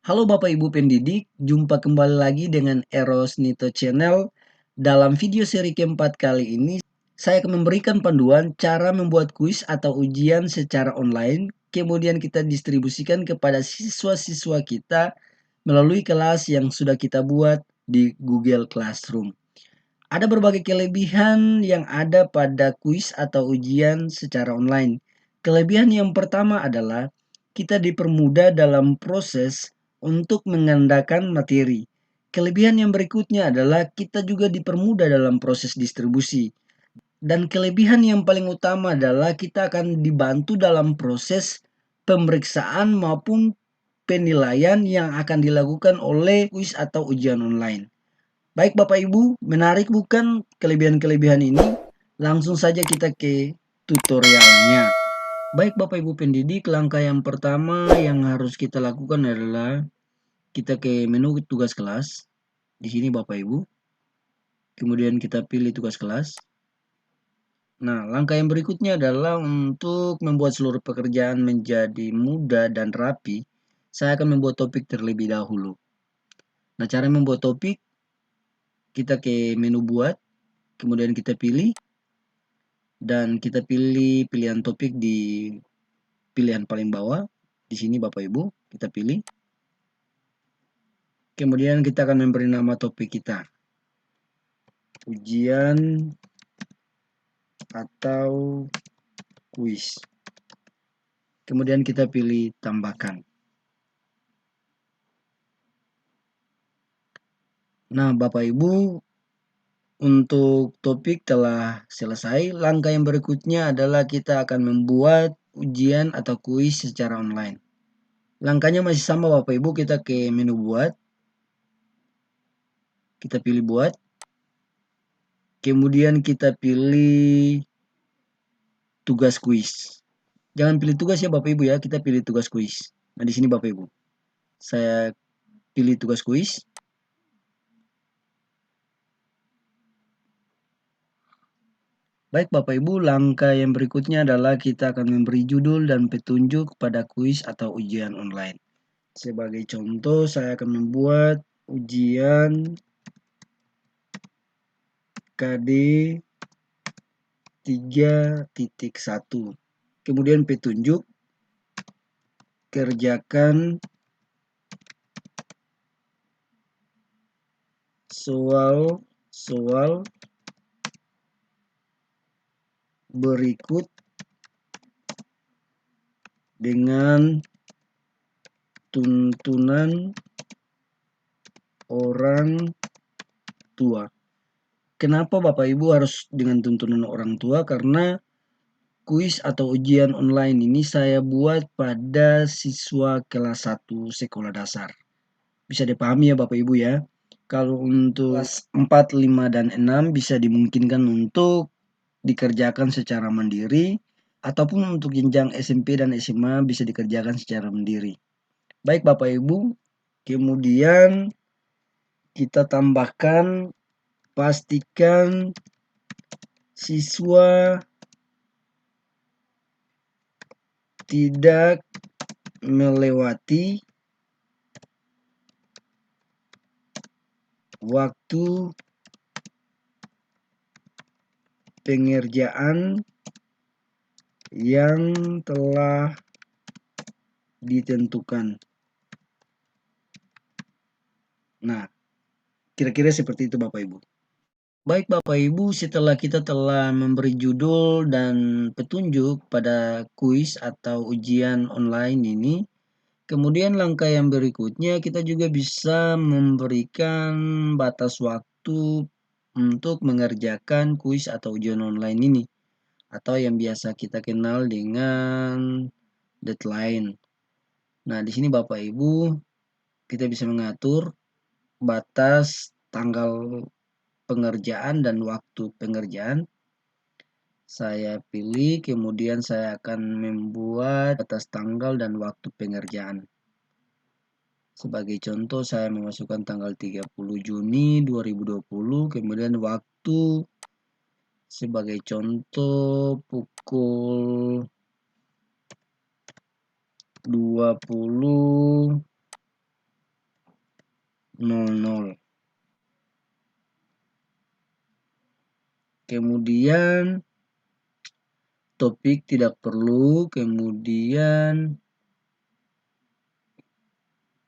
Halo Bapak Ibu pendidik, jumpa kembali lagi dengan Eros Nito Channel. Dalam video seri keempat kali ini, saya akan memberikan panduan cara membuat kuis atau ujian secara online, kemudian kita distribusikan kepada siswa-siswa kita melalui kelas yang sudah kita buat di Google Classroom. Ada berbagai kelebihan yang ada pada kuis atau ujian secara online. Kelebihan yang pertama adalah kita dipermudah dalam proses untuk mengandalkan materi. Kelebihan yang berikutnya adalah kita juga dipermudah dalam proses distribusi. Dan kelebihan yang paling utama adalah kita akan dibantu dalam proses pemeriksaan maupun penilaian yang akan dilakukan oleh kuis atau ujian online. Baik Bapak Ibu, menarik bukan kelebihan-kelebihan ini? Langsung saja kita ke tutorialnya. Baik Bapak Ibu pendidik, langkah yang pertama yang harus kita lakukan adalah kita ke menu tugas kelas. Di sini Bapak Ibu. Kemudian kita pilih tugas kelas. Nah, langkah yang berikutnya adalah untuk membuat seluruh pekerjaan menjadi mudah dan rapi. Saya akan membuat topik terlebih dahulu. Nah, cara membuat topik, kita ke menu buat, kemudian kita pilih, dan kita pilih pilihan topik di pilihan paling bawah. Di sini Bapak Ibu, kita pilih. Kemudian kita akan memberi nama topik kita. Ujian atau kuis. Kemudian kita pilih tambahkan. Nah, Bapak Ibu, untuk topik telah selesai. Langkah yang berikutnya adalah kita akan membuat ujian atau kuis secara online. Langkahnya masih sama Bapak Ibu, kita ke menu buat. Kita pilih buat. Kemudian kita pilih tugas kuis. Jangan pilih tugas ya Bapak Ibu ya, kita pilih tugas kuis. Nah, di sini Bapak Ibu. Saya pilih tugas kuis. Baik Bapak Ibu, langkah yang berikutnya adalah kita akan memberi judul dan petunjuk pada kuis atau ujian online. Sebagai contoh, saya akan membuat ujian KD 3.1. Kemudian petunjuk, kerjakan soal berikut dengan tuntunan orang tua. Kenapa Bapak Ibu harus dengan tuntunan orang tua? Karena kuis atau ujian online ini saya buat pada siswa kelas 1 sekolah dasar. Bisa dipahami ya Bapak Ibu ya. Kalau untuk kelas 4, 5, dan 6 bisa dimungkinkan untuk dikerjakan secara mandiri, ataupun untuk jenjang SMP dan SMA bisa dikerjakan secara mandiri. Baik Bapak Ibu, kemudian kita tambahkan, pastikan siswa tidak melewati waktu pengerjaan yang telah ditentukan. Nah, kira-kira seperti itu Bapak Ibu. Baik Bapak Ibu, setelah kita telah memberi judul dan petunjuk pada kuis atau ujian online ini, kemudian langkah yang berikutnya kita juga bisa memberikan batas waktu untuk mengerjakan kuis atau ujian online ini, atau yang biasa kita kenal dengan deadline. Nah, di sini Bapak Ibu, kita bisa mengatur batas tanggal pengerjaan dan waktu pengerjaan. Saya pilih, kemudian saya akan membuat batas tanggal dan waktu pengerjaan. Sebagai contoh, saya memasukkan tanggal 30 Juni 2020, kemudian waktu sebagai contoh pukul 20 00. Kemudian topik tidak perlu, kemudian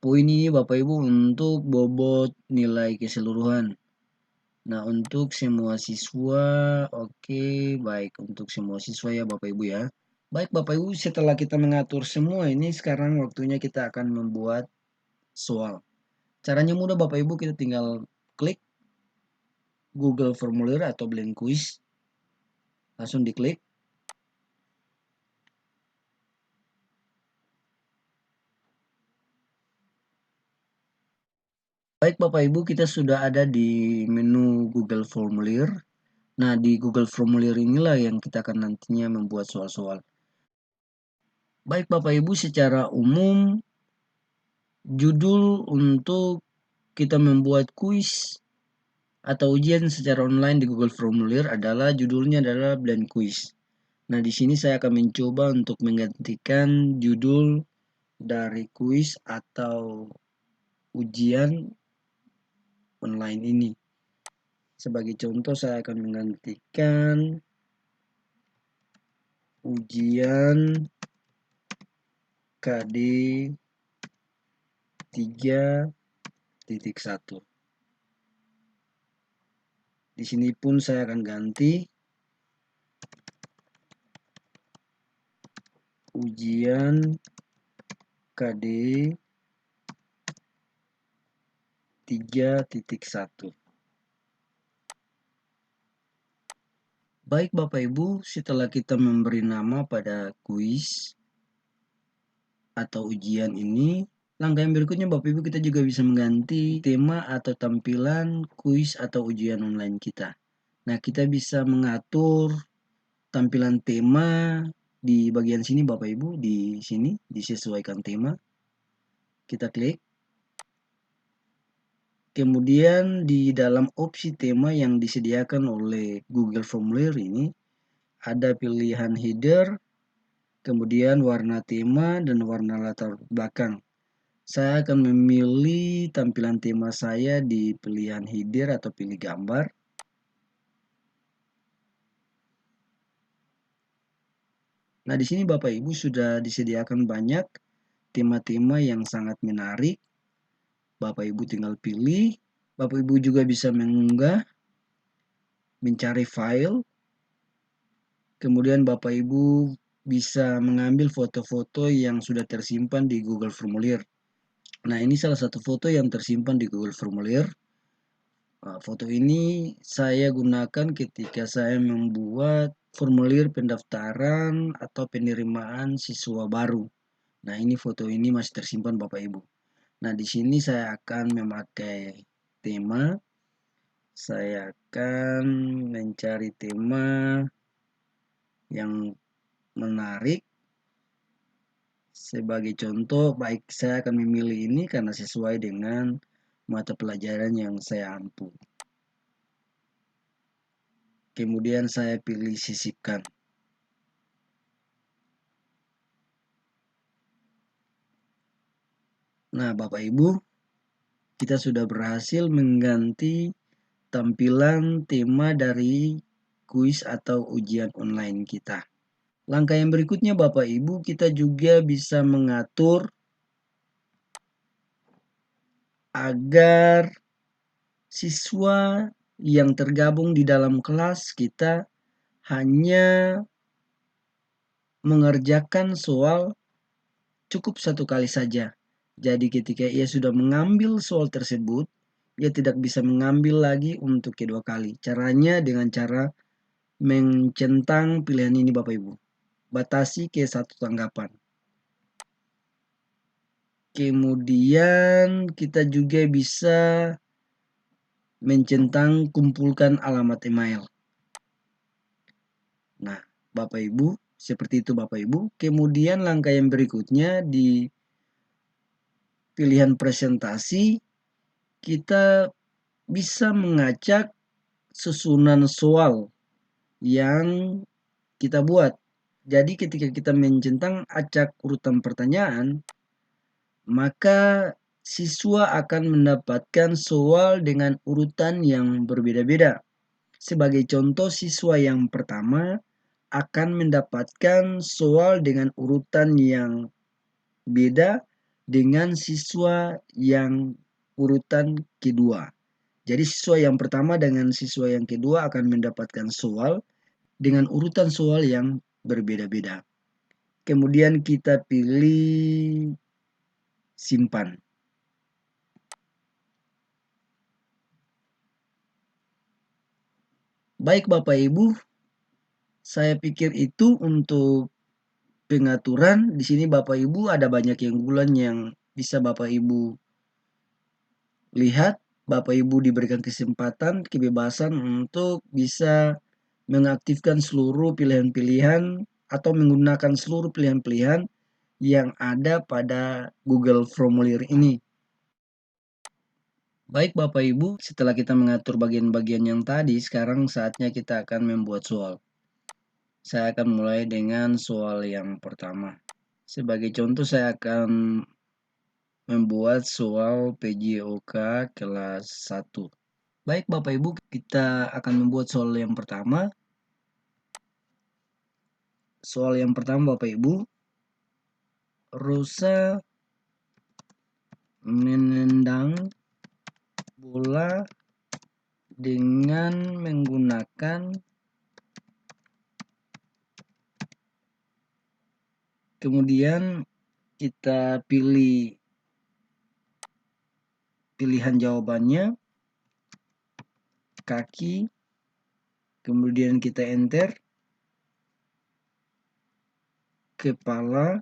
poin ini Bapak Ibu untuk bobot nilai keseluruhan. Nah, untuk semua siswa, oke, baik untuk semua siswa ya Bapak Ibu ya. Baik Bapak Ibu, setelah kita mengatur semua ini, sekarang waktunya kita akan membuat soal. Caranya mudah Bapak Ibu, kita tinggal klik Google Formulir atau Blank Quiz. Langsung diklik. Baik Bapak Ibu, kita sudah ada di menu Google Formulir. Nah, di Google Formulir inilah yang kita akan nantinya membuat soal-soal. Baik Bapak Ibu, secara umum judul untuk kita membuat kuis atau ujian secara online di Google Formulir adalah judulnya adalah Blank Quiz. Nah, di sini saya akan mencoba untuk menggantikan judul dari kuis atau ujian online ini. Sebagai contoh, saya akan menggantikan ujian KD 3.1. Di sini pun saya akan ganti ujian KD 3.1. Baik Bapak Ibu, setelah kita memberi nama pada kuis atau ujian ini, langkah yang berikutnya Bapak Ibu kita juga bisa mengganti tema atau tampilan kuis atau ujian online kita. Nah, kita bisa mengatur tampilan tema di bagian sini Bapak Ibu, di sini disesuaikan tema. Kita klik. Kemudian di dalam opsi tema yang disediakan oleh Google Formulir ini ada pilihan header, kemudian warna tema dan warna latar belakang. Saya akan memilih tampilan tema saya di pilihan header atau pilih gambar. Nah, di sini Bapak Ibu sudah disediakan banyak tema-tema yang sangat menarik. Bapak Ibu tinggal pilih. Bapak Ibu juga bisa mengunggah, mencari file. Kemudian Bapak Ibu bisa mengambil foto-foto yang sudah tersimpan di Google Formulir. Nah, ini salah satu foto yang tersimpan di Google Formulir. Foto ini saya gunakan ketika saya membuat formulir pendaftaran atau penerimaan siswa baru. Nah, ini foto ini masih tersimpan Bapak Ibu. Nah, di sini saya akan memakai tema. Saya akan mencari tema yang menarik. Sebagai contoh, baik saya akan memilih ini karena sesuai dengan mata pelajaran yang saya ampu. Kemudian saya pilih sisipkan. Nah, Bapak Ibu, kita sudah berhasil mengganti tampilan tema dari kuis atau ujian online kita. Langkah yang berikutnya Bapak Ibu, kita juga bisa mengatur agar siswa yang tergabung di dalam kelas kita hanya mengerjakan soal cukup satu kali saja. Jadi ketika ia sudah mengambil soal tersebut, ia tidak bisa mengambil lagi untuk kedua kali. Caranya dengan cara mencentang pilihan ini Bapak Ibu. Batasi ke satu tanggapan. Kemudian kita juga bisa mencentang kumpulkan alamat email. Nah, Bapak Ibu, seperti itu Bapak Ibu. Kemudian langkah yang berikutnya di pilihan presentasi, kita bisa mengacak susunan soal yang kita buat. Jadi ketika kita mencentang acak urutan pertanyaan, maka siswa akan mendapatkan soal dengan urutan yang berbeda-beda. Sebagai contoh, siswa yang pertama akan mendapatkan soal dengan urutan yang beda dengan siswa yang urutan kedua. Jadi siswa yang pertama dengan siswa yang kedua akan mendapatkan soal dengan urutan soal yang berbeda-beda. Kemudian kita pilih simpan. Baik Bapak Ibu, saya pikir itu untuk pengaturan. Di sini Bapak Ibu ada banyak yang bulan yang bisa Bapak Ibu lihat. Bapak Ibu diberikan kesempatan, kebebasan untuk bisa mengaktifkan seluruh pilihan-pilihan atau menggunakan seluruh pilihan-pilihan yang ada pada Google Formulir ini. Baik Bapak Ibu, setelah kita mengatur bagian-bagian yang tadi, sekarang saatnya kita akan membuat soal. Saya akan mulai dengan soal yang pertama. Sebagai contoh saya akan membuat soal PJOK kelas 1. Baik Bapak Ibu, kita akan membuat soal yang pertama. Soal yang pertama Bapak Ibu, Rosa menendang bola dengan menggunakan, kemudian kita pilih pilihan jawabannya, kaki, kemudian kita enter, kepala,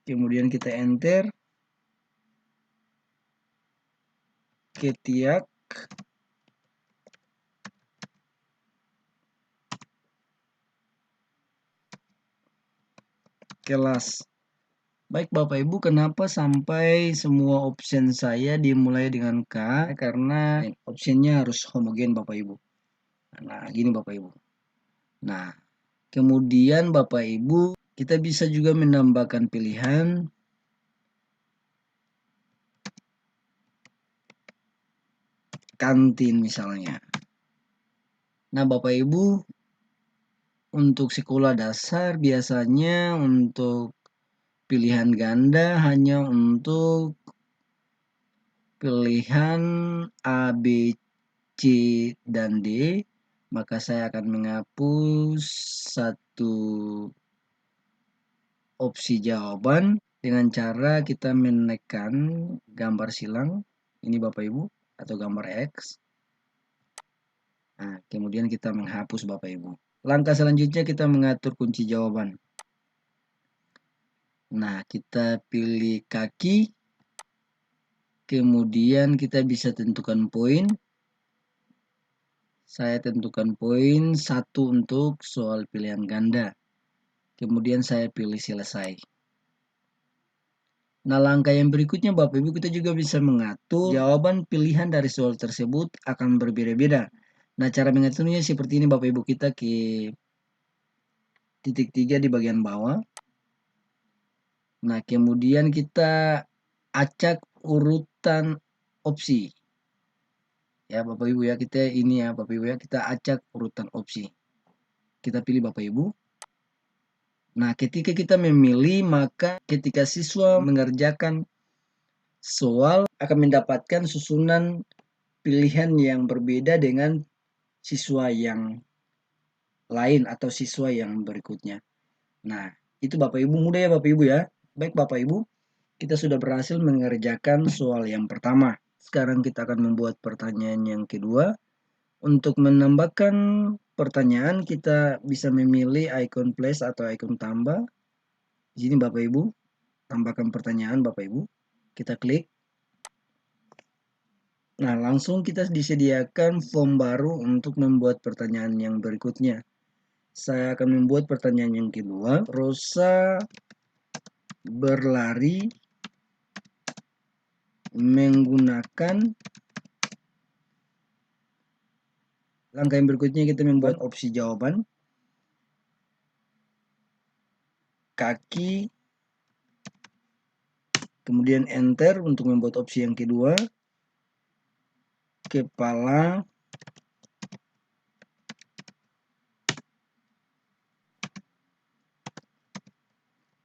kemudian kita enter, ketiak, kelas. Baik Bapak Ibu, kenapa sampai semua option saya dimulai dengan K? Karena optionnya harus homogen Bapak Ibu. Nah, gini Bapak Ibu. Nah, kemudian Bapak Ibu, kita bisa juga menambahkan pilihan kantin misalnya. Nah, Bapak Ibu, untuk sekolah dasar biasanya untuk pilihan ganda hanya untuk pilihan A, B, C, dan D. Maka saya akan menghapus satu opsi jawaban dengan cara kita menekan gambar silang. Ini Bapak Ibu, atau gambar X. Nah, kemudian kita menghapus Bapak Ibu. Langkah selanjutnya kita mengatur kunci jawaban. Nah, kita pilih kaki. Kemudian kita bisa tentukan poin. Saya tentukan poin 1 untuk soal pilihan ganda. Kemudian saya pilih selesai. Nah, langkah yang berikutnya Bapak Ibu, kita juga bisa mengatur jawaban pilihan dari soal tersebut akan berbeda-beda. Nah, cara mengaturnya seperti ini Bapak Ibu. Kita ke titik 3 di bagian bawah. Nah, kemudian kita acak urutan opsi. Ya Bapak Ibu ya, kita ini ya Bapak Ibu ya, kita acak urutan opsi. Kita pilih Bapak Ibu. Nah, ketika kita memilih, maka ketika siswa mengerjakan soal akan mendapatkan susunan pilihan yang berbeda dengan siswa yang lain atau siswa yang berikutnya. Nah, itu Bapak Ibu, mudah ya Bapak Ibu ya. Baik Bapak Ibu, kita sudah berhasil mengerjakan soal yang pertama. Sekarang kita akan membuat pertanyaan yang kedua. Untuk menambahkan pertanyaan, kita bisa memilih icon plus atau icon tambah. Di sini Bapak Ibu, tambahkan pertanyaan Bapak Ibu. Kita klik. Nah, langsung kita disediakan form baru untuk membuat pertanyaan yang berikutnya. Saya akan membuat pertanyaan yang kedua. Rosa berlari menggunakan, langkah yang berikutnya kita membuat opsi jawaban. kaki, kemudian enter untuk membuat opsi yang kedua, kepala,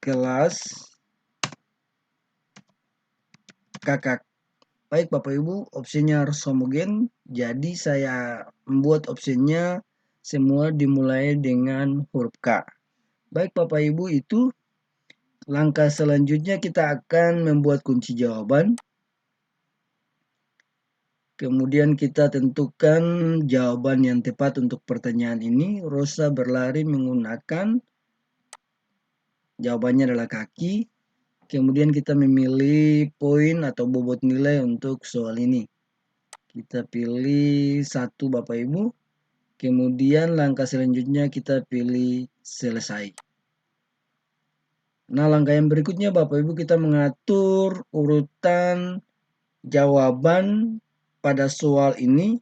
kelas, kakak. Baik Bapak Ibu, opsinya harus homogen, jadi saya membuat opsinya semua dimulai dengan huruf K. Baik Bapak Ibu, itu langkah selanjutnya kita akan membuat kunci jawaban. Kemudian kita tentukan jawaban yang tepat untuk pertanyaan ini. Rosa berlari menggunakan, jawabannya adalah kaki. Kemudian kita memilih poin atau bobot nilai untuk soal ini. Kita pilih 1 Bapak Ibu. Kemudian langkah selanjutnya kita pilih selesai. Nah, langkah yang berikutnya Bapak Ibu kita mengatur urutan jawaban pada soal ini.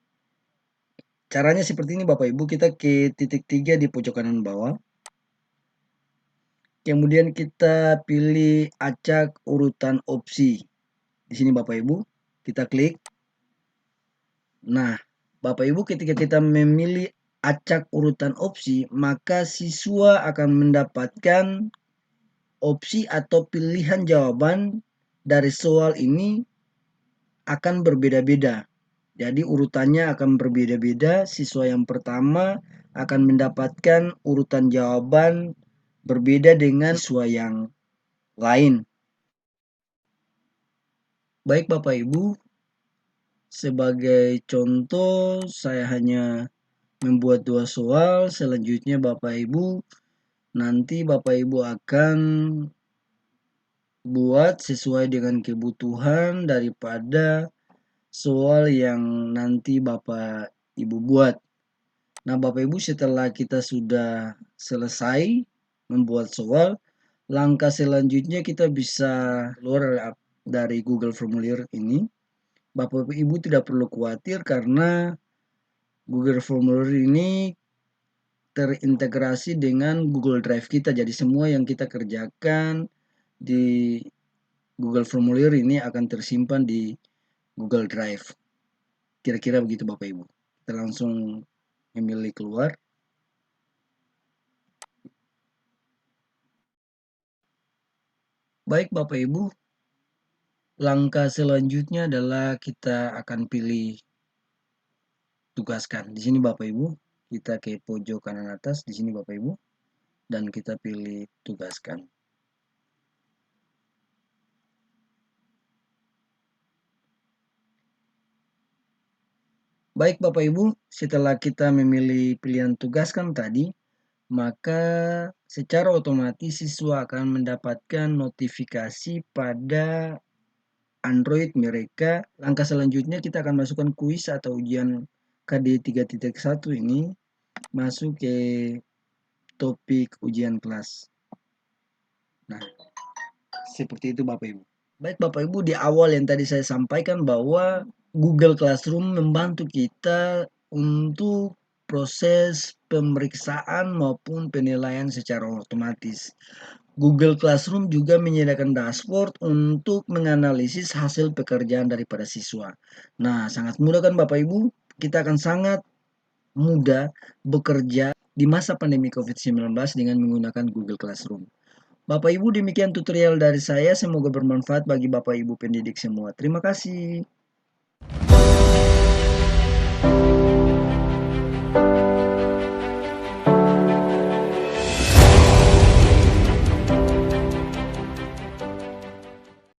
Caranya seperti ini Bapak Ibu, kita ke titik 3 di pojok kanan bawah. Kemudian kita pilih acak urutan opsi. Di sini Bapak Ibu, kita klik. Nah, Bapak Ibu ketika kita memilih acak urutan opsi, maka siswa akan mendapatkan opsi atau pilihan jawaban dari soal ini akan berbeda-beda. Jadi urutannya akan berbeda-beda. Siswa yang pertama akan mendapatkan urutan jawaban berbeda dengan siswa yang lain. Baik Bapak Ibu, sebagai contoh saya hanya membuat 2 soal. Selanjutnya Bapak Ibu, nanti Bapak Ibu akan buat sesuai dengan kebutuhan daripada soal yang nanti Bapak Ibu buat. Nah Bapak Ibu, setelah kita sudah selesai membuat soal, langkah selanjutnya kita bisa keluar dari Google Formulir ini. Bapak Ibu tidak perlu khawatir karena Google Formulir ini terintegrasi dengan Google Drive kita. Jadi semua yang kita kerjakan di Google Formulir ini akan tersimpan di Google Drive. Kira-kira begitu Bapak Ibu. Kita langsung memilih keluar. Baik Bapak Ibu, langkah selanjutnya adalah kita akan pilih tugaskan. Di sini Bapak Ibu, kita ke pojok kanan atas, di sini Bapak Ibu, dan kita pilih tugaskan. Baik Bapak Ibu, setelah kita memilih pilihan tugaskan tadi, maka secara otomatis siswa akan mendapatkan notifikasi pada Android mereka. Langkah selanjutnya kita akan masukkan kuis atau ujian KD 3.1 ini masuk ke topik ujian kelas. Nah, seperti itu Bapak Ibu. Baik Bapak Ibu, di awal yang tadi saya sampaikan bahwa Google Classroom membantu kita untuk proses pemeriksaan maupun penilaian secara otomatis. Google Classroom juga menyediakan dashboard untuk menganalisis hasil pekerjaan daripada siswa. Nah, sangat mudah kan Bapak Ibu? Kita akan sangat mudah bekerja di masa pandemi COVID-19 dengan menggunakan Google Classroom. Bapak Ibu, demikian tutorial dari saya. Semoga bermanfaat bagi Bapak Ibu pendidik semua. Terima kasih.